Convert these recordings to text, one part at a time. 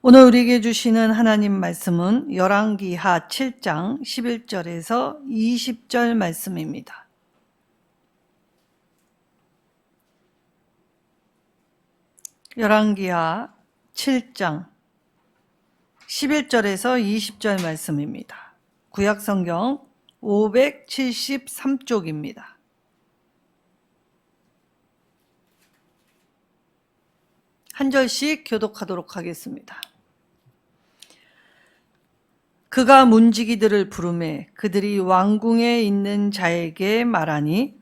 오늘 우리에게 주시는 하나님 말씀은 열왕기하 7장 11절에서 20절 말씀입니다. 열왕기하 7장 11절에서 20절 말씀입니다. 구약성경 573쪽입니다. 한 절씩 교독하도록 하겠습니다. 그가 문지기들을 부르매 그들이 왕궁에 있는 자에게 말하니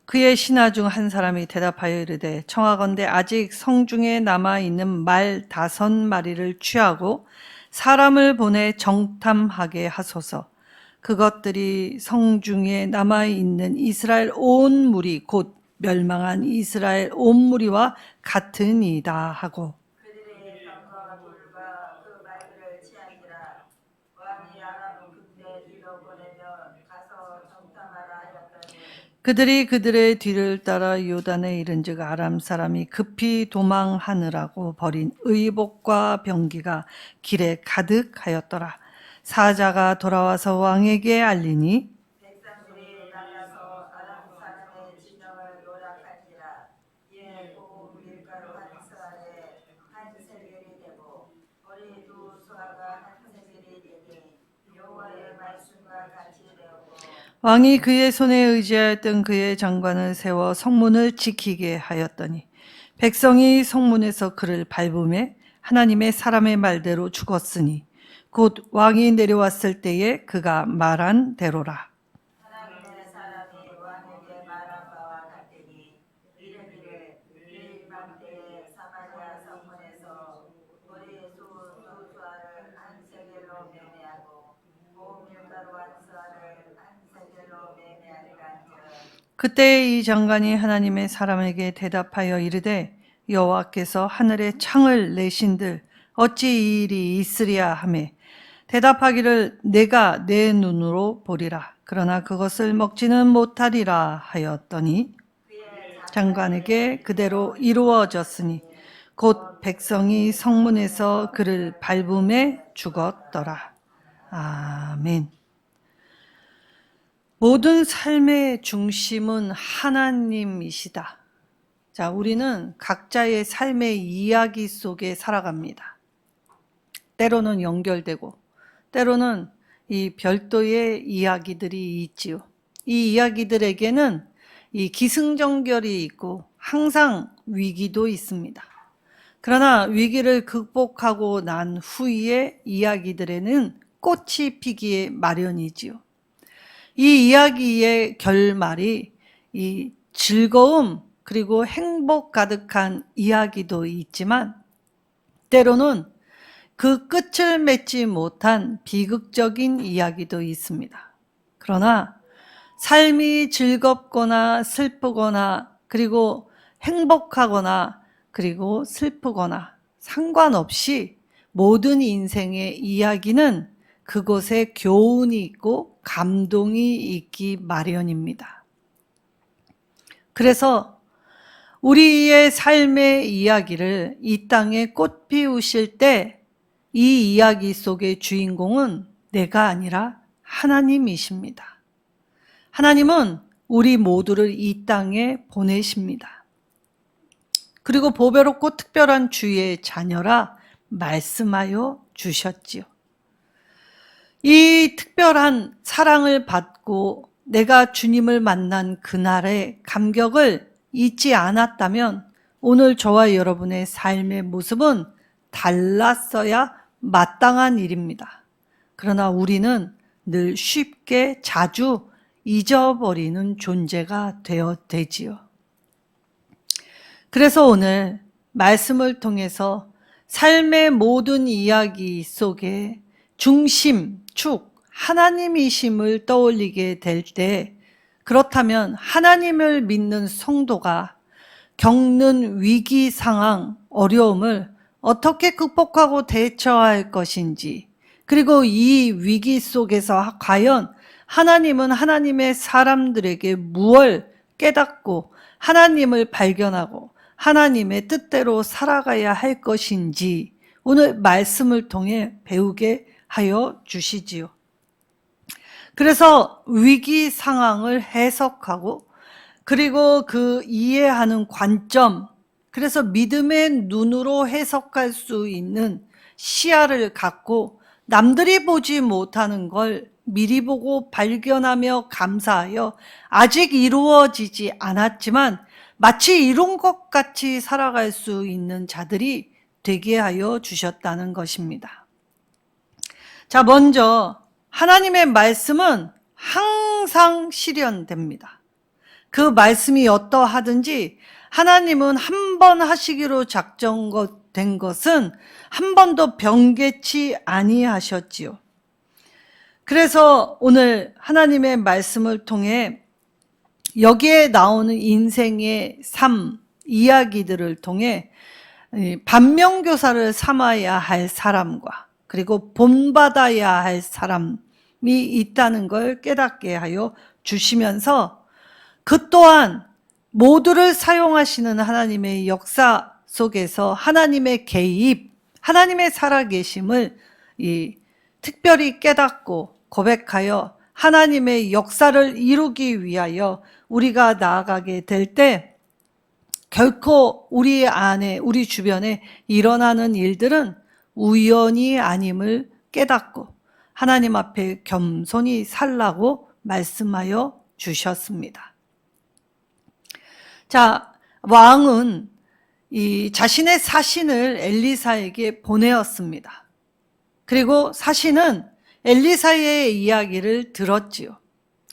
그의 신하 중 한 사람이 대답하여 이르되 청하건대 아직 성중에 남아있는 말 5마리를 취하고 사람을 보내 정탐하게 하소서. 그것들이 성중에 남아있는 이스라엘 온 무리 곧 멸망한 이스라엘 온 무리와 같으니이다 하고 그들이 그들의 뒤를 따라 요단에 이른즉 아람 사람이 급히 도망하느라고 버린 의복과 병기가 길에 가득하였더라. 사자가 돌아와서 왕에게 알리니 백성들이 나가서 아람 사람의 진영을 노략한지라. 이에 고운 밀가루 한 서알에 한 세겔이 되고 우리 두 수아가 한 세겔이 되니 여호와의 말씀과 같이 되었고 왕이 그의 손에 의지하였던 그의 장관을 세워 성문을 지키게 하였더니 백성이 성문에서 그를 밟음에 하나님의 사람의 말대로 죽었으니 곧 왕이 내려왔을 때에 그가 말한 대로라. 하나님의 사람이 왕에게 말한 바와 같으니 이르기를 이 이맘때에 사마리아 성문에서 우리 두 수아를 한 세겔로 매매하고 고운 밀가루 한 서알을 한 세겔로 매매하리라. 그때 이 장관이 하나님의 사람에게 대답하여 이르되 여호와께서 하늘에 창을 내신들 어찌 이 일이 있으랴 하매 대답하기를 내가 내 눈으로 보리라. 그러나 그것을 먹지는 못하리라 하였더니 장관에게 그대로 이루어졌으니 곧 백성이 성문에서 그를 밟음에 죽었더라. 아멘. 모든 삶의 중심은 하나님이시다. 자, 우리는 각자의 삶의 이야기 속에 살아갑니다. 때로는 연결되고 때로는 이 별도의 이야기들이 있지요. 이 이야기들에게는 이 기승전결이 있고 항상 위기도 있습니다. 그러나 위기를 극복하고 난 후의 이야기들에는 꽃이 피기에 마련이지요. 이 이야기의 결말이 이 즐거움 그리고 행복 가득한 이야기도 있지만 때로는 그 끝을 맺지 못한 비극적인 이야기도 있습니다. 그러나 삶이 즐겁거나 슬프거나 그리고 행복하거나 그리고 슬프거나 상관없이 모든 인생의 이야기는 그곳에 교훈이 있고 감동이 있기 마련입니다. 그래서 우리의 삶의 이야기를 이 땅에 꽃 피우실 때 이 이야기 속의 주인공은 내가 아니라 하나님이십니다. 하나님은 우리 모두를 이 땅에 보내십니다. 그리고 보배롭고 특별한 주의 자녀라 말씀하여 주셨지요. 이 특별한 사랑을 받고 내가 주님을 만난 그날의 감격을 잊지 않았다면 오늘 저와 여러분의 삶의 모습은 달랐어야 마땅한 일입니다. 그러나 우리는 늘 쉽게 자주 잊어버리는 존재가 되지요. 그래서 오늘 말씀을 통해서 삶의 모든 이야기 속에 중심, 축, 하나님이심을 떠올리게 될 때, 그렇다면 하나님을 믿는 성도가 겪는 위기 상황, 어려움을 어떻게 극복하고 대처할 것인지, 그리고 이 위기 속에서 과연 하나님은 하나님의 사람들에게 무엇을 깨닫고 하나님을 발견하고 하나님의 뜻대로 살아가야 할 것인지 오늘 말씀을 통해 배우게 하여 주시지요. 그래서 위기 상황을 해석하고 그리고 그 이해하는 관점, 그래서 믿음의 눈으로 해석할 수 있는 시야를 갖고 남들이 보지 못하는 걸 미리 보고 발견하며 감사하여 아직 이루어지지 않았지만 마치 이룬 것 같이 살아갈 수 있는 자들이 되게 하여 주셨다는 것입니다. 자, 먼저 하나님의 말씀은 항상 실현됩니다. 그 말씀이 어떠하든지 하나님은 한 번 하시기로 작정된 것은 한 번도 변개치 아니하셨지요. 그래서 오늘 하나님의 말씀을 통해 여기에 나오는 인생의 삶, 이야기들을 통해 반면교사를 삼아야 할 사람과 그리고 본받아야 할 사람이 있다는 걸 깨닫게 하여 주시면서 그 또한 모두를 사용하시는 하나님의 역사 속에서 하나님의 개입, 하나님의 살아계심을 특별히 깨닫고 고백하여 하나님의 역사를 이루기 위하여 우리가 나아가게 될 때 결코 우리 안에, 우리 주변에 일어나는 일들은 우연이 아님을 깨닫고 하나님 앞에 겸손히 살라고 말씀하여 주셨습니다. 자, 왕은 이 자신의 사신을 엘리사에게 보내었습니다. 그리고 사신은 엘리사의 이야기를 들었지요.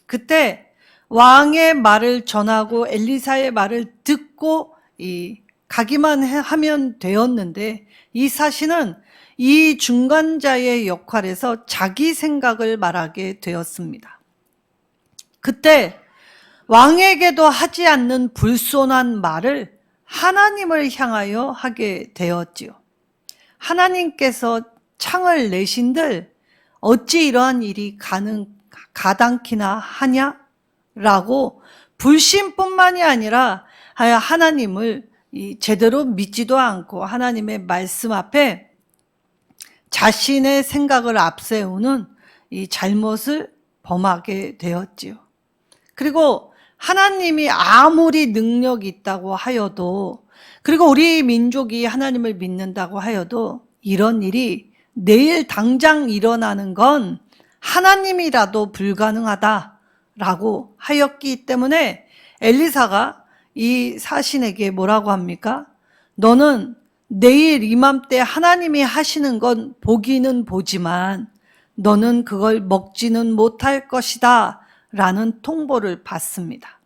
그때 왕의 말을 전하고 엘리사의 말을 듣고 가기만 하면 되었는데 이 사신은 이 중간자의 역할에서 자기 생각을 말하게 되었습니다. 그때 왕에게도 하지 않는 불손한 말을 하나님을 향하여 하게 되었지요. 하나님께서 창을 내신들 어찌 이러한 일이 가당키나 하냐? 라고 불신뿐만이 아니라 하나님을 제대로 믿지도 않고 하나님의 말씀 앞에 자신의 생각을 앞세우는 이 잘못을 범하게 되었지요. 그리고 하나님이 아무리 능력이 있다고 하여도, 그리고 우리 민족이 하나님을 믿는다고 하여도 이런 일이 내일 당장 일어나는 건 하나님이라도 불가능하다라고 하였기 때문에 엘리사가 이 사신에게 뭐라고 합니까? 너는 내일 이맘때 하나님이 하시는 건 보기는 보지만 너는 그걸 먹지는 못할 것이다 라는 통보를 받습니다.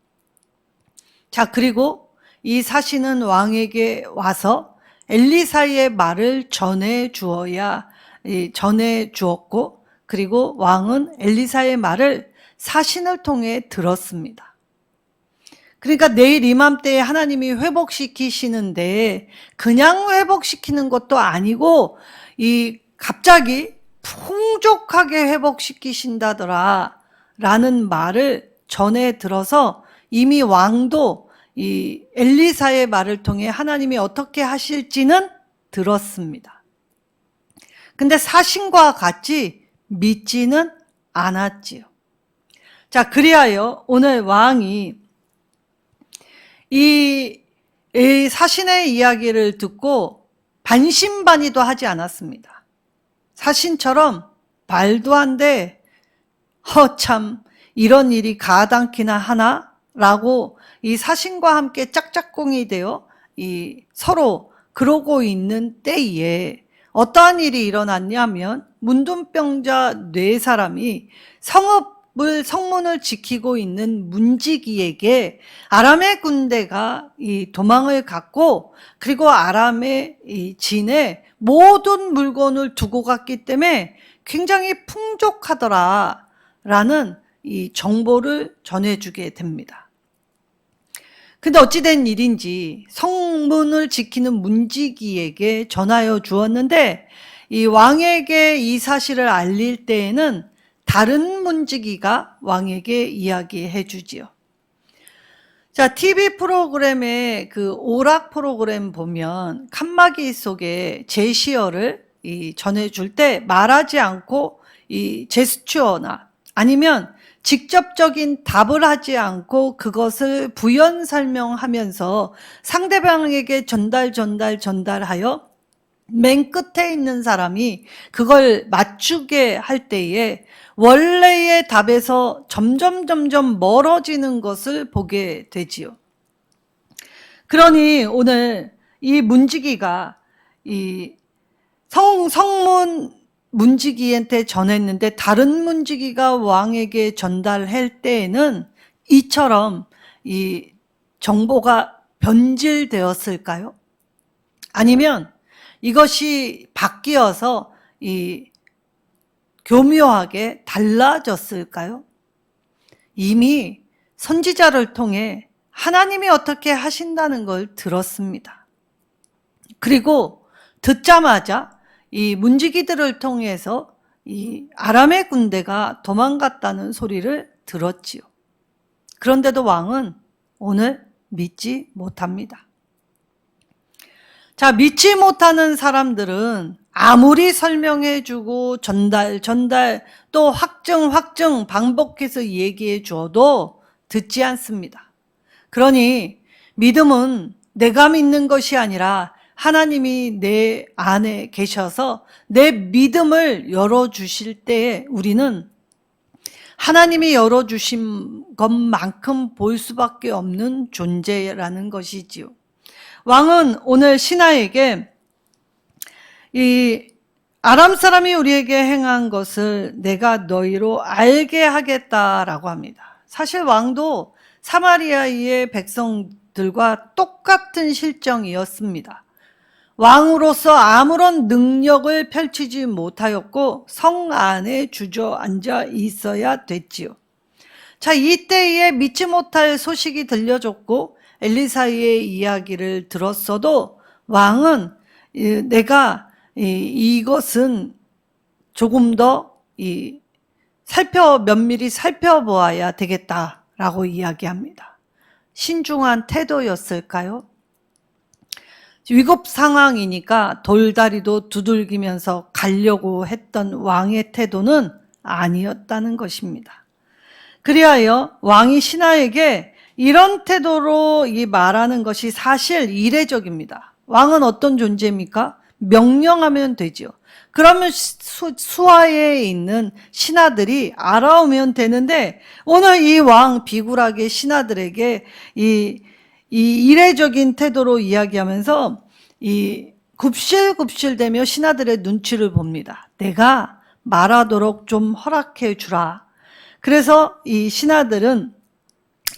자, 그리고 이 사신은 왕에게 와서 엘리사의 말을 전해 주었고, 그리고 왕은 엘리사의 말을 사신을 통해 들었습니다. 그러니까 내일 이맘때에 하나님이 회복시키시는데 그냥 회복시키는 것도 아니고 갑자기 풍족하게 회복시키신다더라 라는 말을 전해 들어서 이미 왕도 이 엘리사의 말을 통해 하나님이 어떻게 하실지는 들었습니다. 근데 사신과 같이 믿지는 않았지요. 자, 그리하여 오늘 왕이 이 사신의 이야기를 듣고 반신반의도 하지 않았습니다. 사신처럼 말도 안 돼. 참 이런 일이 가당키나 하나? 라고 이 사신과 함께 짝짝꿍이 되어 서로 그러고 있는 때에 어떠한 일이 일어났냐면 문둥병자 4사람이 성문을 지키고 있는 문지기에게 아람의 군대가 도망을 갔고, 그리고 아람의 진에 모든 물건을 두고 갔기 때문에 굉장히 풍족하더라 라는 이 정보를 전해주게 됩니다. 근데 어찌된 일인지 성문을 지키는 문지기에게 전하여 주었는데 이 왕에게 이 사실을 알릴 때에는 다른 문지기가 왕에게 이야기해 주지요. 자, TV 프로그램에 그 오락 프로그램 보면 칸막이 속에 제시어를 전해줄 때 말하지 않고 이 제스처나 아니면 직접적인 답을 하지 않고 그것을 부연 설명하면서 상대방에게 전달하여 맨 끝에 있는 사람이 그걸 맞추게 할 때에 원래의 답에서 점점 멀어지는 것을 보게 되지요. 그러니 오늘 이 문지기가 이 성문 문지기한테 전했는데 다른 문지기가 왕에게 전달할 때에는 이처럼 이 정보가 변질되었을까요? 아니면 이것이 바뀌어서 이 교묘하게 달라졌을까요? 이미 선지자를 통해 하나님이 어떻게 하신다는 걸 들었습니다. 그리고 듣자마자 이 문지기들을 통해서 이 아람의 군대가 도망갔다는 소리를 들었지요. 그런데도 왕은 오늘 믿지 못합니다. 자, 믿지 못하는 사람들은 아무리 설명해주고 전달 또 확증 반복해서 얘기해 줘도 듣지 않습니다. 그러니 믿음은 내가 믿는 것이 아니라 하나님이 내 안에 계셔서 내 믿음을 열어주실 때에 우리는 하나님이 열어주신 것만큼 볼 수밖에 없는 존재라는 것이지요. 왕은 오늘 신하에게 이 아람 사람이 우리에게 행한 것을 내가 너희로 알게 하겠다라고 합니다. 사실 왕도 사마리아의 백성들과 똑같은 실정이었습니다. 왕으로서 아무런 능력을 펼치지 못하였고 성 안에 주저앉아 있어야 됐지요. 자, 이때에 믿지 못할 소식이 들려줬고 엘리사의 이야기를 들었어도 왕은 내가 이것은 조금 더 면밀히 살펴보아야 되겠다라고 이야기합니다. 신중한 태도였을까요? 위급 상황이니까 돌다리도 두들기면서 가려고 했던 왕의 태도는 아니었다는 것입니다. 그리하여 왕이 신하에게 이런 태도로 말하는 것이 사실 이례적입니다. 왕은 어떤 존재입니까? 명령하면 되죠. 그러면 수하에 있는 신하들이 알아오면 되는데 오늘 이 왕 비굴하게 신하들에게 이 이례적인 태도로 이야기하면서 굽실굽실대며 신하들의 눈치를 봅니다. 내가 말하도록 좀 허락해 주라. 그래서 이 신하들은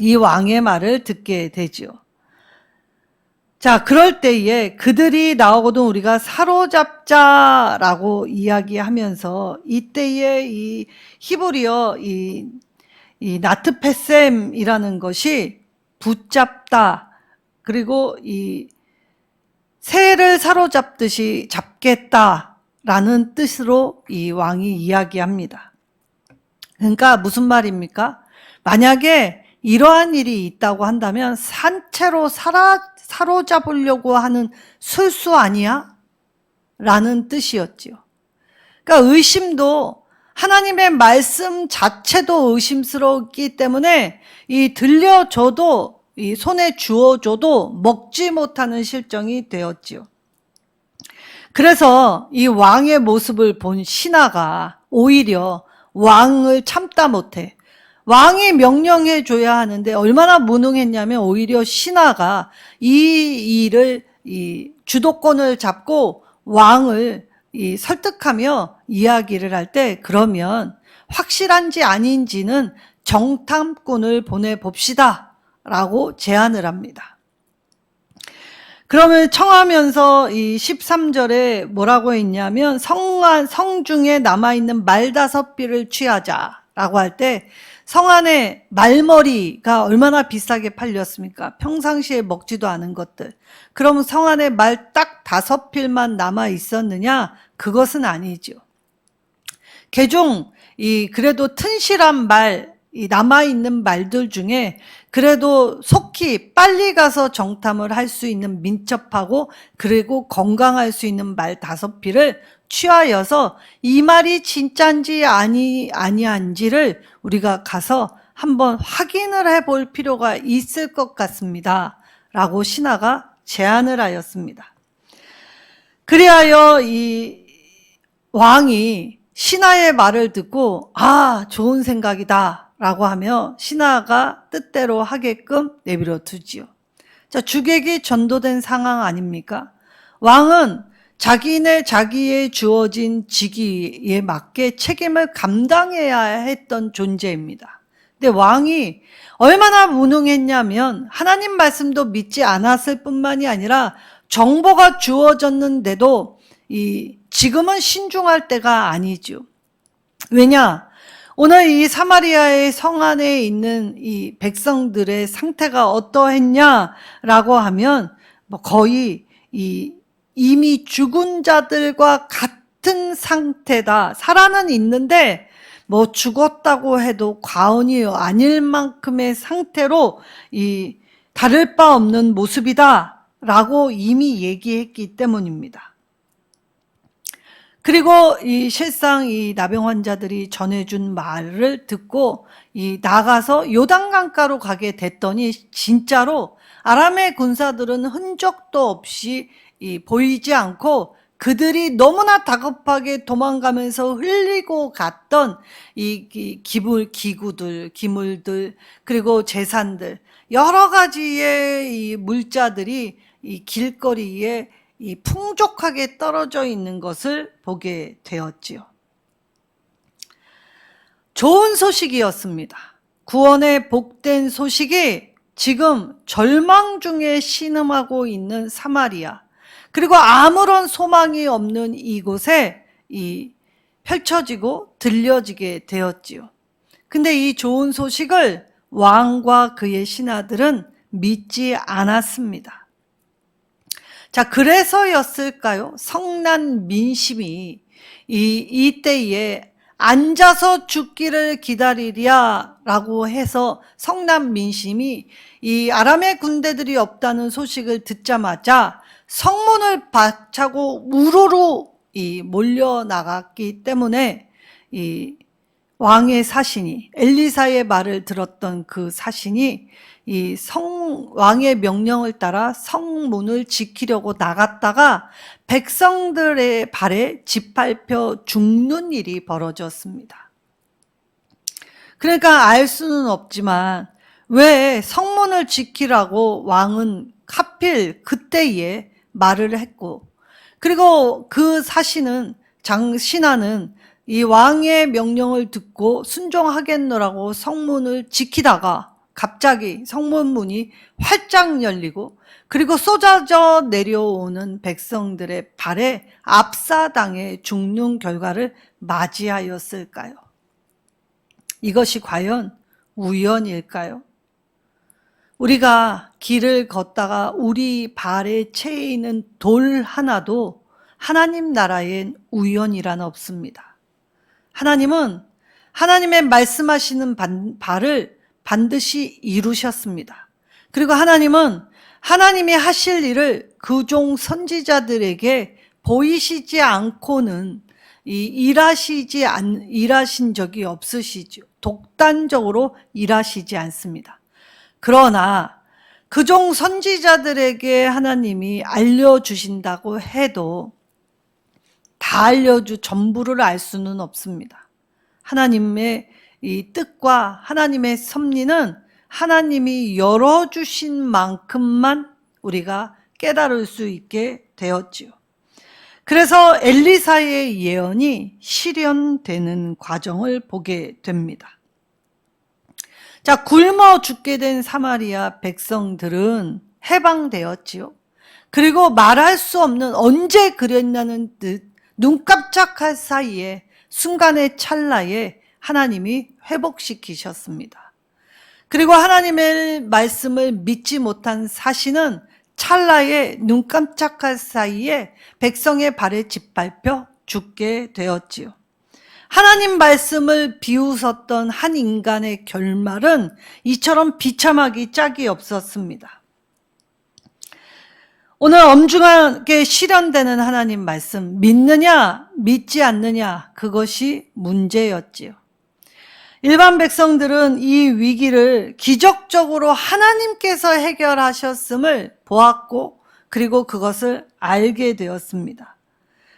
이 왕의 말을 듣게 되지요. 자, 그럴 때에 그들이 나오거든 우리가 사로잡자라고 이야기하면서 이때에 이 히브리어 이 나트페셈이라는 것이 붙잡다, 그리고 이 새를 사로잡듯이 잡겠다라는 뜻으로 이 왕이 이야기합니다. 그러니까 무슨 말입니까? 만약에 이러한 일이 있다고 한다면 산채로 사로잡으려고 하는 술수 아니야? 라는 뜻이었지요. 그러니까 의심도 하나님의 말씀 자체도 의심스럽기 때문에 들려줘도 손에 주어줘도 먹지 못하는 실정이 되었지요. 그래서 이 왕의 모습을 본 신하가 오히려 왕을 참다 못해 왕이 명령해 줘야 하는데 얼마나 무능했냐면 오히려 신하가 이 일을 주도권을 잡고 왕을 설득하며 이야기를 할 때 그러면 확실한지 아닌지는 정탐꾼을 보내봅시다 라고 제안을 합니다. 그러면 청하면서 이 13절에 뭐라고 했냐면 성중에 남아있는 말 5삐를 취하자라고 할 때 성안에 말머리가 얼마나 비싸게 팔렸습니까? 평상시에 먹지도 않은 것들. 그럼 성안에 말 딱 5필만 남아 있었느냐? 그것은 아니죠. 개종 그래도 튼실한 말, 남아있는 말들 중에 그래도 속히 빨리 가서 정탐을 할 수 있는 민첩하고 그리고 건강할 수 있는 말 5필을 취하여서 이 말이 진짠지 아니한지를 우리가 가서 한번 확인을 해볼 필요가 있을 것 같습니다. 라고 신하가 제안을 하였습니다. 그리하여 이 왕이 신하의 말을 듣고 좋은 생각이다 라고 하며 신하가 뜻대로 하게끔 내버려 두지요. 자, 주객이 전도된 상황 아닙니까? 왕은 자기의 주어진 직위에 맞게 책임을 감당해야 했던 존재입니다. 근데 왕이 얼마나 무능했냐면 하나님 말씀도 믿지 않았을 뿐만이 아니라 정보가 주어졌는데도 지금은 신중할 때가 아니죠. 왜냐? 오늘 이 사마리아의 성 안에 있는 이 백성들의 상태가 어떠했냐라고 하면 거의 이미 죽은 자들과 같은 상태다. 살아는 있는데 죽었다고 해도 과언이 아닐 만큼의 상태로 다를 바 없는 모습이다라고 이미 얘기했기 때문입니다. 그리고 실상 나병 환자들이 전해준 말을 듣고 나가서 요단강가로 가게 됐더니 진짜로 아람의 군사들은 흔적도 없이 보이지 않고 그들이 너무나 다급하게 도망가면서 흘리고 갔던 기물들 그리고 재산들 여러 가지의 물자들이 길거리에 풍족하게 떨어져 있는 것을 보게 되었지요. 좋은 소식이었습니다. 구원의 복된 소식이 지금 절망 중에 신음하고 있는 사마리아 그리고 아무런 소망이 없는 이곳에 펼쳐지고 들려지게 되었지요. 근데 이 좋은 소식을 왕과 그의 신하들은 믿지 않았습니다. 자, 그래서였을까요? 성난 민심이 이때에 앉아서 죽기를 기다리랴라고 해서 성난 민심이 아람의 군대들이 없다는 소식을 듣자마자 성문을 박차고 우르르 몰려나갔기 때문에 왕의 사신이 엘리사의 말을 들었던 그 사신이 왕의 명령을 따라 성문을 지키려고 나갔다가 백성들의 발에 짓밟혀 죽는 일이 벌어졌습니다. 그러니까 알 수는 없지만 왜 성문을 지키라고 왕은 하필 그때에 말을 했고 그리고 그 신하는 이 왕의 명령을 듣고 순종하겠노라고 성문을 지키다가 갑자기 성문문이 활짝 열리고 그리고 쏟아져 내려오는 백성들의 발에 압사당해 죽는 결과를 맞이하였을까요? 이것이 과연 우연일까요? 우리가 길을 걷다가 우리 발에 채이는 돌 하나도 하나님 나라엔 우연이란 없습니다. 하나님은 하나님의 말씀하시는 바를 반드시 이루셨습니다. 그리고 하나님은 하나님이 하실 일을 그종 선지자들에게 보이시지 않고는 일하신 적이 없으시죠. 독단적으로 일하시지 않습니다. 그러나 그종 선지자들에게 하나님이 알려주신다고 해도 다 전부를 알 수는 없습니다. 하나님의 이 뜻과 하나님의 섭리는 하나님이 열어주신 만큼만 우리가 깨달을 수 있게 되었지요. 그래서 엘리사의 예언이 실현되는 과정을 보게 됩니다. 자, 굶어 죽게 된 사마리아 백성들은 해방되었지요. 그리고 말할 수 없는 언제 그랬냐는 듯 눈 깜짝할 사이에 순간의 찰나에 하나님이 회복시키셨습니다. 그리고 하나님의 말씀을 믿지 못한 사신은 찰나에 눈 깜짝할 사이에 백성의 발에 짓밟혀 죽게 되었지요. 하나님 말씀을 비웃었던 한 인간의 결말은 이처럼 비참하기 짝이 없었습니다. 오늘 엄중하게 실현되는 하나님 말씀, 믿느냐 믿지 않느냐, 그것이 문제였지요. 일반 백성들은 이 위기를 기적적으로 하나님께서 해결하셨음을 보았고, 그리고 그것을 알게 되었습니다.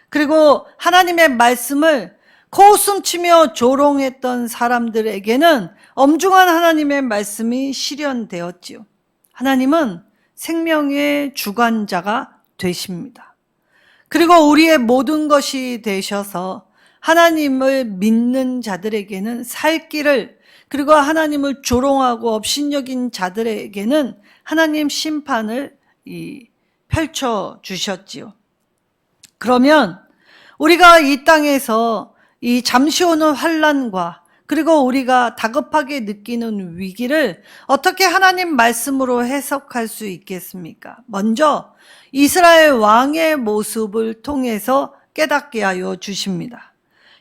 그리고 하나님의 말씀을 코웃음치며 조롱했던 사람들에게는 엄중한 하나님의 말씀이 실현되었지요. 하나님은 생명의 주관자가 되십니다. 그리고 우리의 모든 것이 되셔서 하나님을 믿는 자들에게는 살 길을, 그리고 하나님을 조롱하고 업신여긴 자들에게는 하나님 심판을 펼쳐 주셨지요. 그러면 우리가 이 땅에서 이 잠시 오는 환난과 그리고 우리가 다급하게 느끼는 위기를 어떻게 하나님 말씀으로 해석할 수 있겠습니까? 먼저 이스라엘 왕의 모습을 통해서 깨닫게 하여 주십니다.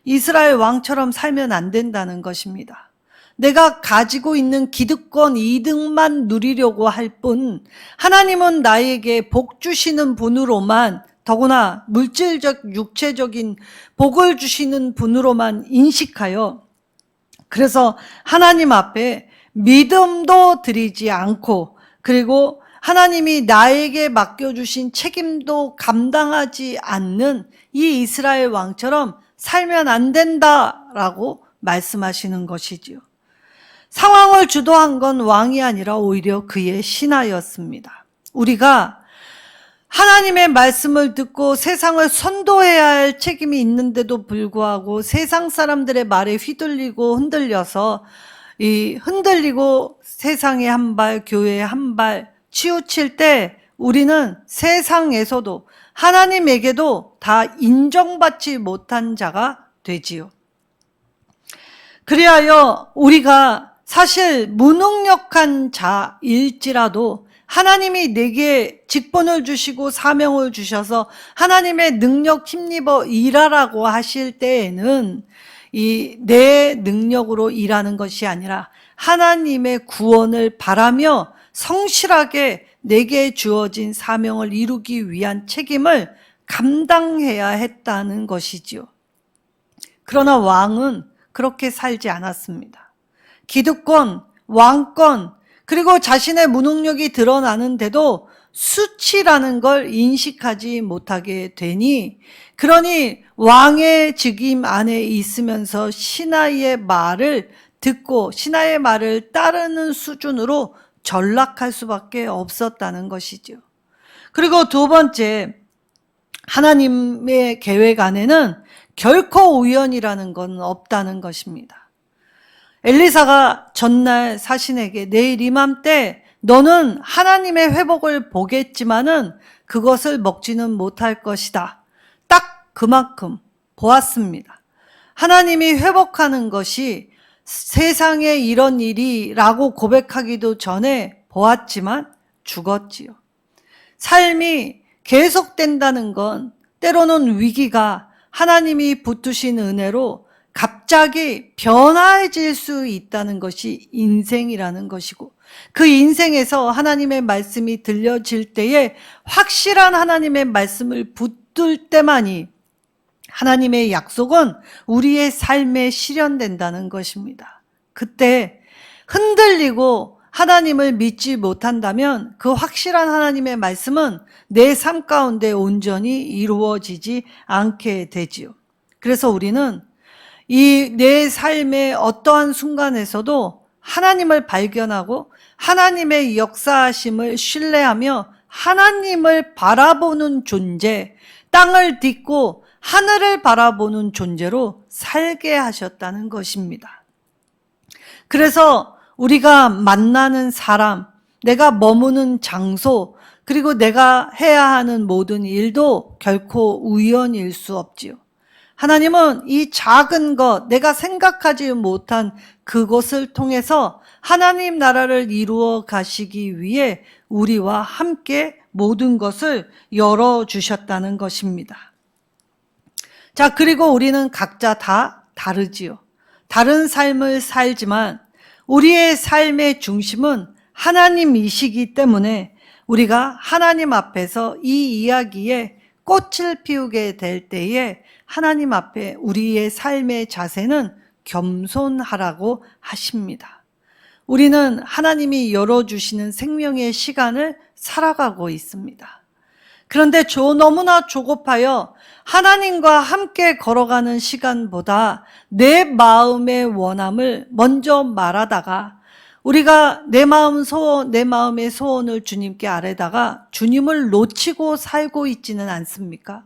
이스라엘 왕처럼 살면 안 된다는 것입니다. 내가 가지고 있는 기득권 이득만 누리려고 할 뿐, 하나님은 나에게 복 주시는 분으로만, 더구나 물질적 육체적인 복을 주시는 분으로만 인식하여, 그래서 하나님 앞에 믿음도 드리지 않고, 그리고 하나님이 나에게 맡겨주신 책임도 감당하지 않는 이 이스라엘 왕처럼 살면 안 된다라고 말씀하시는 것이지요. 상황을 주도한 건 왕이 아니라 오히려 그의 신하였습니다. 우리가 하나님의 말씀을 듣고 세상을 선도해야 할 책임이 있는데도 불구하고 세상 사람들의 말에 휘둘리고 흔들려서 흔들리고 세상에 한 발, 교회에 한 발 치우칠 때 우리는 세상에서도 하나님에게도 다 인정받지 못한 자가 되지요. 그리하여 우리가 사실 무능력한 자일지라도 하나님이 내게 직분을 주시고 사명을 주셔서 하나님의 능력 힘입어 일하라고 하실 때에는 내 능력으로 일하는 것이 아니라 하나님의 구원을 바라며 성실하게 내게 주어진 사명을 이루기 위한 책임을 감당해야 했다는 것이지요. 그러나 왕은 그렇게 살지 않았습니다. 기득권, 왕권, 그리고 자신의 무능력이 드러나는데도 수치라는 걸 인식하지 못하게 되니, 그러니 왕의 직임 안에 있으면서 신하의 말을 듣고 신하의 말을 따르는 수준으로 전락할 수밖에 없었다는 것이죠. 그리고 두 번째, 하나님의 계획 안에는 결코 우연이라는 건 없다는 것입니다. 엘리사가 전날 사신에게 내일 이맘때 너는 하나님의 회복을 보겠지만은 그것을 먹지는 못할 것이다. 딱 그만큼 보았습니다. 하나님이 회복하는 것이 세상에 이런 일이라고 고백하기도 전에 보았지만 죽었지요. 삶이 계속된다는 건 때로는 위기가 하나님이 붙으신 은혜로 갑자기 변화해질 수 있다는 것이 인생이라는 것이고, 그 인생에서 하나님의 말씀이 들려질 때에 확실한 하나님의 말씀을 붙들 때만이 하나님의 약속은 우리의 삶에 실현된다는 것입니다. 그때 흔들리고 하나님을 믿지 못한다면 그 확실한 하나님의 말씀은 내 삶 가운데 온전히 이루어지지 않게 되지요. 그래서 우리는 이 내 삶의 어떠한 순간에서도 하나님을 발견하고 하나님의 역사하심을 신뢰하며 하나님을 바라보는 존재, 땅을 딛고 하늘을 바라보는 존재로 살게 하셨다는 것입니다. 그래서 우리가 만나는 사람, 내가 머무는 장소, 그리고 내가 해야 하는 모든 일도 결코 우연일 수 없지요. 하나님은 이 작은 것, 내가 생각하지 못한 그것을 통해서 하나님 나라를 이루어 가시기 위해 우리와 함께 모든 것을 열어주셨다는 것입니다. 자, 그리고 우리는 각자 다 다르지요. 다른 삶을 살지만 우리의 삶의 중심은 하나님이시기 때문에 우리가 하나님 앞에서 이 이야기에 꽃을 피우게 될 때에 하나님 앞에 우리의 삶의 자세는 겸손하라고 하십니다. 우리는 하나님이 열어주시는 생명의 시간을 살아가고 있습니다. 그런데 너무나 조급하여 하나님과 함께 걸어가는 시간보다 내 마음의 원함을 먼저 말하다가 우리가 내 마음의 소원을 주님께 아뢰다가 주님을 놓치고 살고 있지는 않습니까?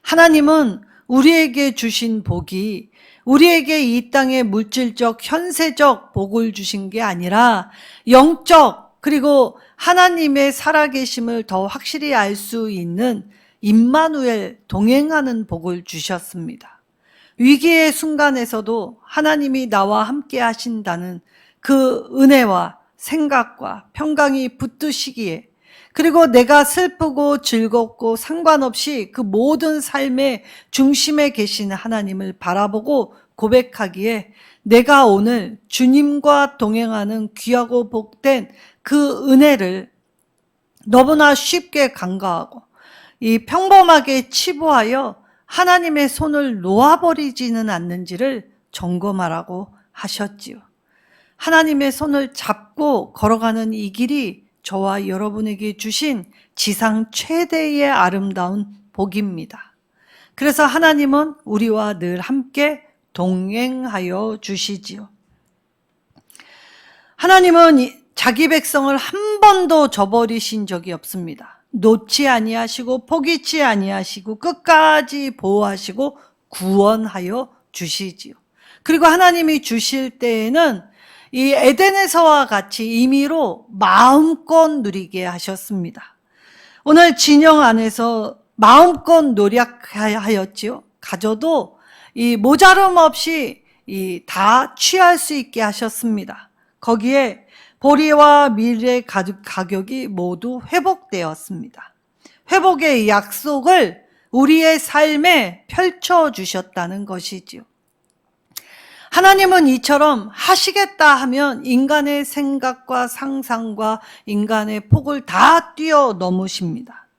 하나님은 우리에게 주신 복이 우리에게 이 땅의 물질적, 현세적 복을 주신 게 아니라 영적, 그리고 하나님의 살아계심을 더 확실히 알 수 있는 임마누엘, 동행하는 복을 주셨습니다. 위기의 순간에서도 하나님이 나와 함께 하신다는 그 은혜와 생각과 평강이 붙드시기에, 그리고 내가 슬프고 즐겁고 상관없이 그 모든 삶의 중심에 계신 하나님을 바라보고 고백하기에 내가 오늘 주님과 동행하는 귀하고 복된 그 은혜를 너무나 쉽게 간과하고 이 평범하게 치부하여 하나님의 손을 놓아버리지는 않는지를 점검하라고 하셨지요. 하나님의 손을 잡고 걸어가는 이 길이 저와 여러분에게 주신 지상 최대의 아름다운 복입니다. 그래서 하나님은 우리와 늘 함께 동행하여 주시지요. 하나님은 자기 백성을 한 번도 저버리신 적이 없습니다. 놓지 아니하시고 포기치 아니하시고 끝까지 보호하시고 구원하여 주시지요. 그리고 하나님이 주실 때에는 이 에덴에서와 같이 임의로 마음껏 누리게 하셨습니다. 오늘 진영 안에서 마음껏 노력하였지요. 가져도 이 모자름 없이 다 취할 수 있게 하셨습니다. 거기에 보리와 밀의 가격이 모두 회복되었습니다. 회복의 약속을 우리의 삶에 펼쳐주셨다는 것이지요. 하나님은 이처럼 하시겠다 하면 인간의 생각과 상상과 인간의 폭을 다 뛰어넘으십니다.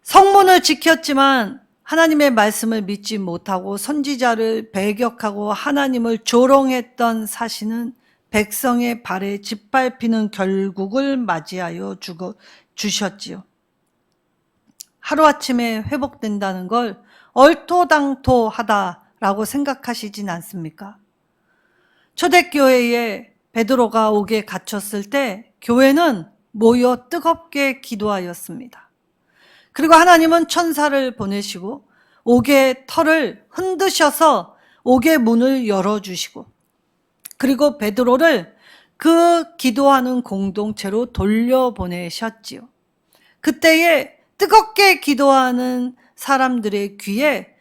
성문을 지켰지만 하나님의 말씀을 믿지 못하고 선지자를 배격하고 하나님을 조롱했던 사신은 백성의 발에 짓밟히는 결국을 맞이하여 주셨지요. 하루아침에 회복된다는 걸 얼토당토하다라고 생각하시진 않습니까? 초대교회에 베드로가 옥에 갇혔을 때 교회는 모여 뜨겁게 기도하였습니다. 그리고 하나님은 천사를 보내시고 옥의 털을 흔드셔서 옥의 문을 열어주시고, 그리고 베드로를 그 기도하는 공동체로 돌려보내셨지요. 그때에 뜨겁게 기도하는 사람들의 귀에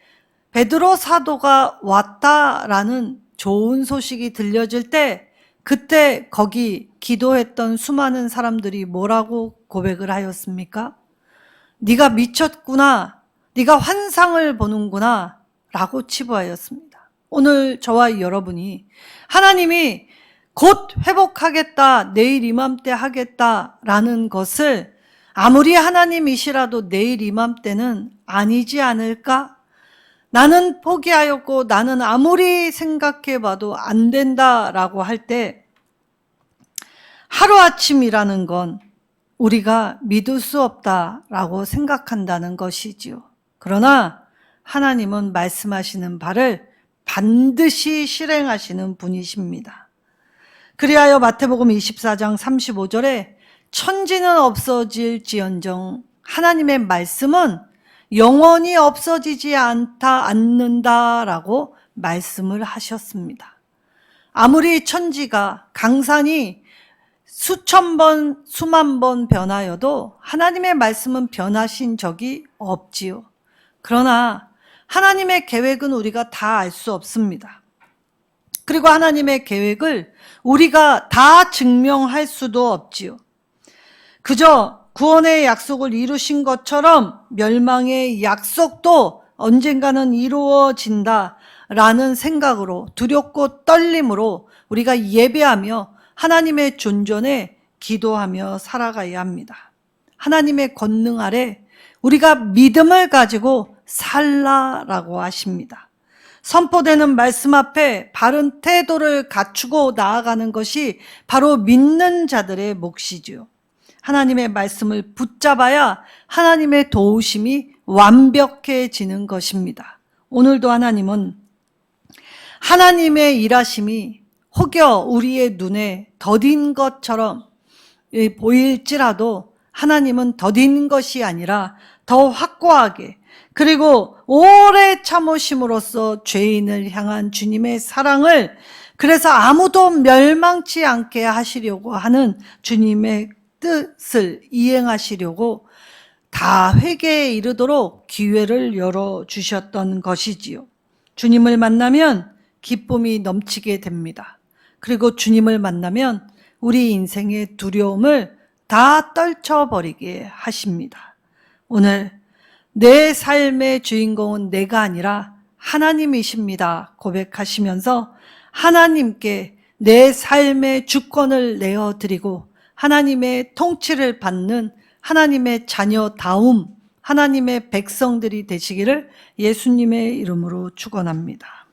베드로 사도가 왔다라는 좋은 소식이 들려질 때, 그때 거기 기도했던 수많은 사람들이 뭐라고 고백을 하였습니까? 네가 미쳤구나, 네가 환상을 보는구나 라고 치부하였습니다. 오늘 저와 여러분이 하나님이 곧 회복하겠다, 내일 이맘때 하겠다라는 것을 아무리 하나님이시라도 내일 이맘때는 아니지 않을까? 나는 포기하였고 나는 아무리 생각해봐도 안 된다라고 할 때 하루아침이라는 건 우리가 믿을 수 없다라고 생각한다는 것이지요. 그러나 하나님은 말씀하시는 바를 반드시 실행하시는 분이십니다. 그리하여 마태복음 24장 35절에 천지는 없어질지언정 하나님의 말씀은 영원히 없어지지 않는다라고 말씀을 하셨습니다. 아무리 천지가, 강산이 수천 번, 수만 번 변하여도 하나님의 말씀은 변하신 적이 없지요. 그러나 하나님의 계획은 우리가 다 알 수 없습니다. 그리고 하나님의 계획을 우리가 다 증명할 수도 없지요. 그저 구원의 약속을 이루신 것처럼 멸망의 약속도 언젠가는 이루어진다라는 생각으로 두렵고 떨림으로 우리가 예배하며 하나님의 존전에 기도하며 살아가야 합니다. 하나님의 권능 아래 우리가 믿음을 가지고 살라라고 하십니다. 선포되는 말씀 앞에 바른 태도를 갖추고 나아가는 것이 바로 믿는 자들의 몫이지요. 하나님의 말씀을 붙잡아야 하나님의 도우심이 완벽해지는 것입니다. 오늘도 하나님은 하나님의 일하심이 혹여 우리의 눈에 더딘 것처럼 보일지라도 하나님은 더딘 것이 아니라 더 확고하게 그리고 오래 참으심으로써 죄인을 향한 주님의 사랑을 그래서 아무도 멸망치 않게 하시려고 하는 주님의 뜻을 이행하시려고 다 회개에 이르도록 기회를 열어주셨던 것이지요. 주님을 만나면 기쁨이 넘치게 됩니다. 그리고 주님을 만나면 우리 인생의 두려움을 다 떨쳐버리게 하십니다. 오늘 내 삶의 주인공은 내가 아니라 하나님이십니다 고백하시면서 하나님께 내 삶의 주권을 내어드리고 하나님의 통치를 받는 하나님의 자녀다움, 하나님의 백성들이 되시기를 예수님의 이름으로 축원합니다.